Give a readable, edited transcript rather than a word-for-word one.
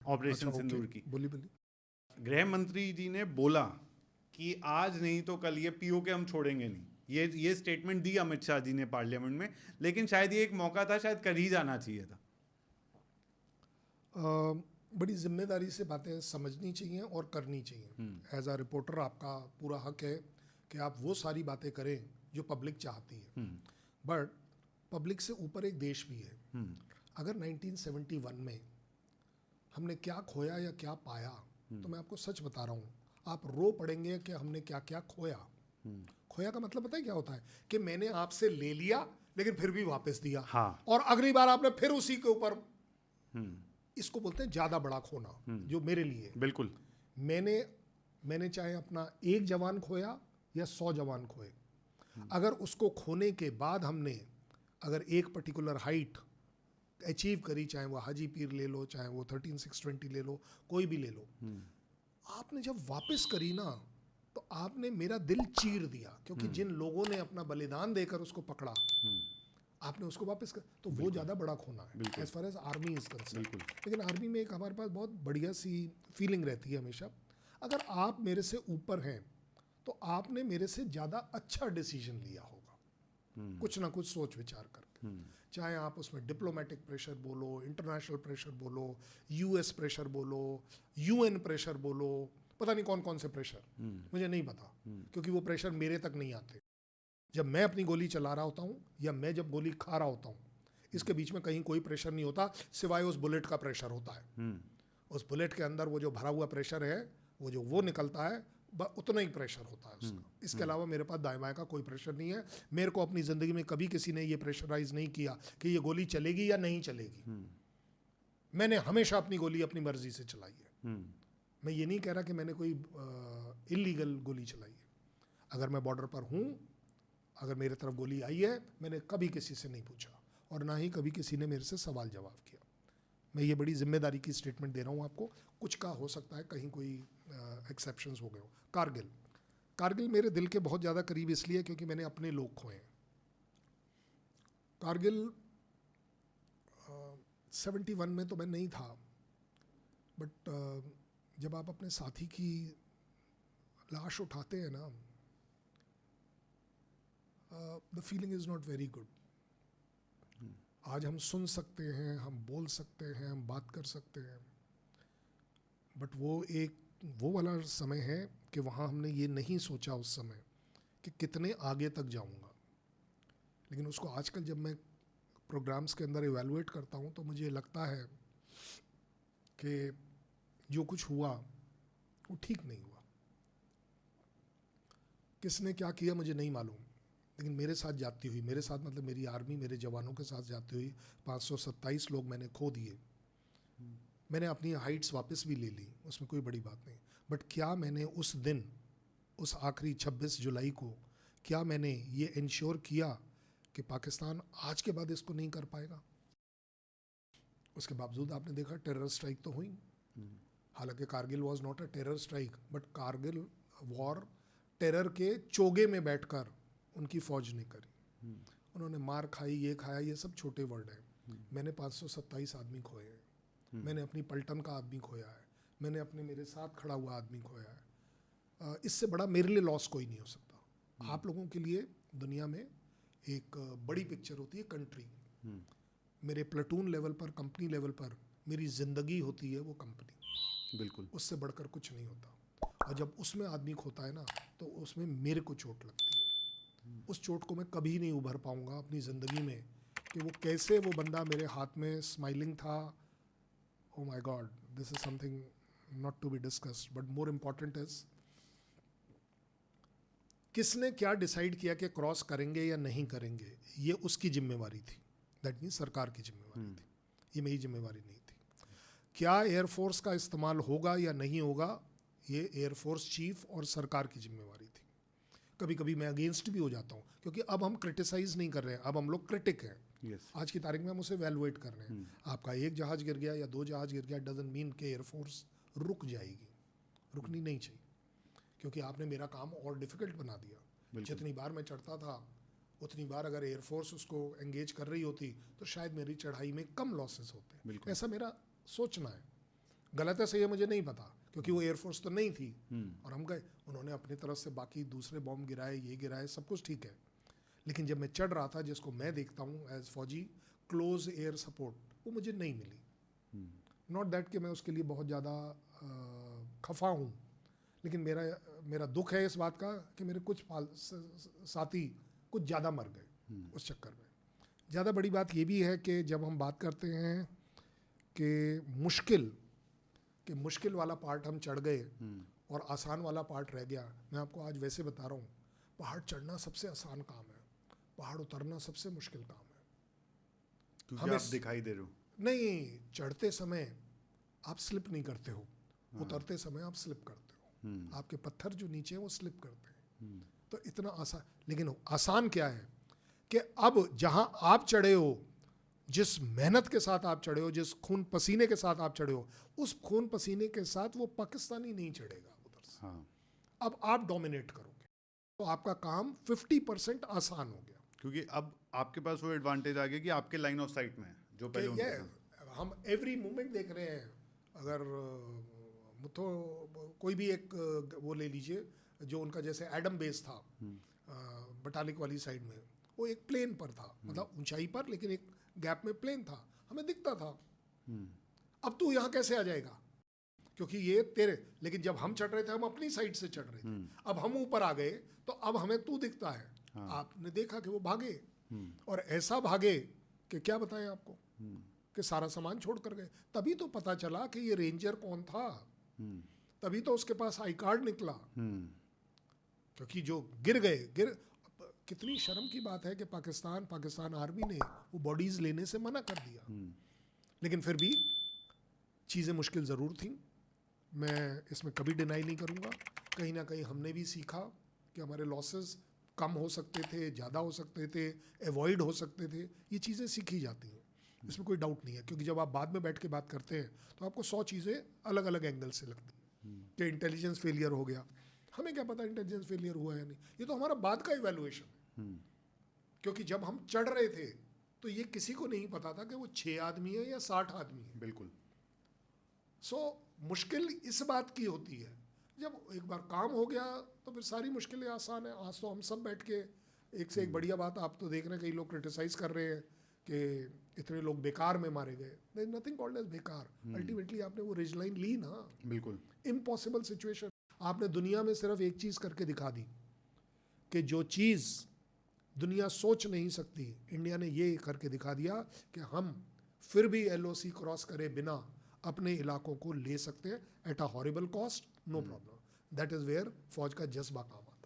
Operation अच्छा, सिंदूर okay, की। बोलिए। गृह मंत्री जी ने बोला कि आज नहीं तो कल ये पीओके हम छोड़ेंगे नहीं, ये स्टेटमेंट दी अमित शाह जी ने पार्लियामेंट में, लेकिन शायद ये एक मौका था, शायद कर ही जाना चाहिए था। बड़ी जिम्मेदारी से बातें समझनी चाहिए और करनी चाहिए। एज अ रिपोर्टर आपका पूरा हक है कि आप वो सारी बातें करें जो पब्लिक चाहती है, बट पब्लिक से ऊपर एक देश भी है। अगर 1971 में हमने क्या खोया या क्या पाया, तो मैं आपको सच बता रहा हूँ, आप रो पड़ेंगे कि हमने क्या क्या खोया। खोया का मतलब पता है क्या होता है? कि मैंने आपसे ले लिया लेकिन फिर भी वापस दिया, हाँ। और अगली बार आपने फिर उसी के ऊपर, इसको बोलते हैं ज्यादा बड़ा खोना, जो मेरे लिए बिल्कुल। मैंने चाहे अपना एक जवान खोया या 100 जवान खोए, अगर उसको खोने के बाद हमने अगर एक पर्टिकुलर हाइट अचीव करी, चाहे वो हाजी पीर ले लो, चाहे वो 13620 ले लो, कोई भी ले लो, आपने जब वापस करी ना, तो आपने मेरा दिल चीर दिया, क्योंकि जिन लोगों ने अपना बलिदान देकर उसको पकड़ा, आपने उसको वापस कर, तो वो ज़्यादा बड़ा खोना है as far as army is concern. लेकिन आर्मी में एक हमारे पास बहुत बढ़िया सी फीलिंग रहती है हमेशा, अगर आप मेरे से ऊपर हैं तो आपने मेरे से ज़्यादा अच्छा डिसीजन लिया होगा, कुछ ना कुछ सोच विचार करके। चाहे आप उसमें डिप्लोमेटिक प्रेशर बोलो, इंटरनेशनल प्रेशर बोलो, यूएस प्रेशर बोलो, यूएन प्रेशर बोलो, पता नहीं कौन कौन से प्रेशर, मुझे नहीं पता, क्योंकि वो प्रेशर मेरे तक नहीं आते। जब मैं अपनी गोली चला रहा होता हूँ या मैं जब गोली खा रहा होता हूँ, इसके बीच में कहीं कोई प्रेशर नहीं होता, सिवाय उस बुलेट का प्रेशर होता है। उस बुलेट के अंदर वो जो भरा हुआ प्रेशर है, वो निकलता है, उतना ही प्रेशर होता है उसका। इसके अलावा मेरे पास दाएं बाएं का कोई प्रेशर नहीं है। मेरे को अपनी ज़िंदगी में कभी किसी ने ये प्रेशराइज नहीं किया कि ये गोली चलेगी या नहीं चलेगी। मैंने हमेशा अपनी गोली अपनी मर्जी से चलाई है। मैं ये नहीं कह रहा कि मैंने कोई इलीगल गोली चलाई है। अगर मैं बॉर्डर पर हूँ, अगर मेरे तरफ गोली आई है, मैंने कभी किसी से नहीं पूछा और ना ही कभी किसी ने मेरे से सवाल जवाब किया। मैं ये बड़ी जिम्मेदारी की स्टेटमेंट दे रहा हूँ आपको। कुछ का हो सकता है कहीं कोई एक्सेप्शंस हो गए हो। कारगिल मेरे दिल के बहुत ज़्यादा करीब इसलिए क्योंकि मैंने अपने लोग खोए हैं। कारगिल 71 में तो मैं नहीं था, बट जब आप अपने साथी की लाश उठाते हैं ना, the feeling is not very good. आज हम सुन सकते हैं, हम बोल सकते हैं, हम बात कर सकते हैं, बट वो वाला समय है कि वहाँ हमने ये नहीं सोचा उस समय कि कितने आगे तक जाऊँगा। लेकिन उसको आजकल जब मैं प्रोग्राम्स के अंदर इवैल्यूएट करता हूँ तो मुझे लगता है कि जो कुछ हुआ वो ठीक नहीं हुआ। किसने क्या किया मुझे नहीं मालूम, लेकिन मेरे साथ जाती हुई, मेरे साथ मतलब मेरी आर्मी, मेरे जवानों के साथ जाती हुई 527 लोग मैंने खो दिए। मैंने अपनी हाइट्स वापस भी ले ली, उसमें कोई बड़ी बात नहीं, बट क्या मैंने उस दिन, उस आखिरी 26 जुलाई को, क्या मैंने ये इंश्योर किया कि पाकिस्तान आज के बाद इसको नहीं कर पाएगा? उसके बावजूद आपने देखा टेरर स्ट्राइक तो हुई। हालांकि Kargil was not a terror strike, but Kargil war terror के चोगे में बैठकर उनकी फौज ने करी। उन्होंने मार खाई, ये खाया, ये सब छोटे वर्ड हैं। मैंने 527 आदमी खोए हैं। मैंने अपनी पलटन का आदमी खोया है। मैंने अपने मेरे साथ खड़ा हुआ आदमी खोया है। इससे बड़ा मेरे लिए लॉस कोई नहीं हो सकता। आप लोगों के लिए दुनिया में एक बड़ी पिक्चर होती है कंट्री। मेरे प्लेटून लेवल पर, कंपनी लेवल पर मेरी ज़िंदगी होती है वो कंपनी। बिल्कुल। उससे बढ़कर कुछ नहीं होता। और जब उसमें आदमी खोता है ना, तो उसमें मेरे को चोट लगती है। उस चोट को मैं कभी नहीं उभर पाऊंगा अपनी ज़िंदगी में कि वो कैसे वो बंदा मेरे हाथ में स्माइलिंग था। Oh my God, this is something not to be discussed, but more important is किसने क्या डिसाइड किया कि क्रॉस करेंगे या नहीं करेंगे, ये उसकी जिम्मेवारी थी। दैट मीन्स सरकार की जिम्मेवारी थी, ये मेरी जिम्मेवारी नहीं थी। क्या एयरफोर्स का इस्तेमाल होगा या नहीं होगा, ये एयरफोर्स चीफ और सरकार की जिम्मेवारी थी। कभी कभी मैं अगेंस्ट भी हो जाता हूँ, क्योंकि अब हम क्रिटिसाइज नहीं कर रहे हैं, अब हम लोग क्रिटिक हैं। आज की तारीख में हम उसे वैल्यूएट कर रहे हैं। आपका एक जहाज गिर गया या 2 जहाज गिर गया डजंट मीन कि एयरफोर्स रुक जाएगी। रुकनी नहीं चाहिए, क्योंकि आपने मेरा काम और डिफिकल्ट बना दिया। जितनी बार मैं चढ़ता था, उतनी बार अगर एयरफोर्स उसको एंगेज कर रही होती तो शायद मेरी चढ़ाई में कम लॉसेस होते। ऐसा मेरा सोचना है। गलत है सही है मुझे नहीं पता, क्योंकि वो एयरफोर्स तो नहीं थी और हम गए, उन्होंने अपनी तरफ से बाकी दूसरे बॉम्ब गिराए, ये गिराए, सब कुछ ठीक है। लेकिन जब मैं चढ़ रहा था, जिसको मैं देखता हूँ एज फौजी क्लोज एयर सपोर्ट, वो मुझे नहीं मिली। नॉट दैट कि मैं उसके लिए बहुत ज़्यादा खफा हूँ, लेकिन मेरा दुख है इस बात का कि मेरे कुछ साथी कुछ ज़्यादा मर गए उस चक्कर में। ज़्यादा बड़ी बात ये भी है कि जब हम बात करते हैं कि मुश्किल वाला पार्ट हम चढ़ गए और आसान वाला पार्ट रह गया, मैं आपको आज वैसे बता रहा हूँ, पहाड़ चढ़ना सबसे आसान काम है, पहाड़ उतरना सबसे मुश्किल काम है। क्योंकि आप दिखाई दे रहे हो। नहीं, चढ़ते समय आप स्लिप नहीं करते हो, उतरते समय आप स्लिप करते हो, आपके पत्थर जो नीचे हैं वो स्लिप करते हैं। तो इतना आसान, लेकिन आसान क्या है कि अब जहां आप चढ़े हो, जिस मेहनत के साथ आप चढ़े हो, जिस खून पसीने के साथ आप चढ़े हो, उस खून पसीने के साथ वो पाकिस्तानी नहीं चढ़ेगा उधर से। अब आप डोमिनेट करोगे तो आपका काम 50% आसान हो गया, क्योंकि अब आपके पास वो एडवांटेज आ गया कि आपके लाइन ऑफ साइट में है, जो पहले उनके साथ। हम एवरी मोमेंट देख रहे हैं। अगर मुथो कोई भी एक वो ले लीजिए, जो उनका जैसे एडम बेस था बटालिक वाली साइड में, वो एक प्लेन पर था, मतलब ऊंचाई पर, लेकिन एक गैप में प्लेन था, हमें दिखता था। अब तू यहाँ कैसे आ जाएगा, क्योंकि ये तेरे, लेकिन जब हम चढ़ रहे थे हम अपनी साइड से चढ़ रहे थे, अब हम ऊपर आ गए तो अब हमें तू दिखता है। आपने देखा कि वो भागे, और ऐसा भागे कि क्या बताएं आपको, कि सारा सामान छोड़ कर गए। तभी तो पता चला कि ये रेंजर कौन था, तभी तो उसके पास आई कार्ड निकला, क्योंकि जो गिर कितनी शर्म की बात है कि पाकिस्तान आर्मी ने वो बॉडीज लेने से मना कर दिया। लेकिन फिर भी चीज़ें मुश्किल ज़रूर थी, मैं इसमें कभी डिनाई नहीं करूँगा। कहीं ना कहीं हमने भी सीखा कि हमारे लॉसेस कम हो सकते थे, ज़्यादा हो सकते थे, एवॉइड हो सकते थे, ये चीज़ें सीखी जाती हैं, इसमें कोई डाउट नहीं है। क्योंकि जब आप बाद में बैठ के बात करते हैं तो आपको 100 चीज़ें अलग अलग एंगल से लगती हैं कि इंटेलिजेंस फेलियर हो गया, हमें क्या पता इंटेलिजेंस फेलियर हुआ या नहीं, ये तो हमारा बाद का इवैल्यूएशन है। क्योंकि जब हम चढ़ रहे थे तो ये किसी को नहीं पता था कि वो 6 आदमी है या 60 आदमी है। बिल्कुल। मुश्किल इस बात की होती है, जब एक बार काम हो गया तो फिर सारी मुश्किलें आसान है। आज तो हम सब बैठ के एक से एक बढ़िया बात, आप तो देख रहे हैं कई लोग क्रिटिसाइज कर रहे हैं कि इतने लोग बेकार में मारे गए। There is nothing called as बेकार, अल्टीमेटली आपने वो रिज लाइन ली ना। बिल्कुल। इम्पॉसिबल सिचुएशन, आपने दुनिया में सिर्फ एक चीज़ करके दिखा दी कि जो चीज़ दुनिया सोच नहीं सकती, इंडिया ने ये करके दिखा दिया कि हम फिर भी LOC क्रॉस करे बिना अपने इलाकों को ले सकते हैं at a horrible cost, no problem. That is where फौज का जज्बा काम आता है।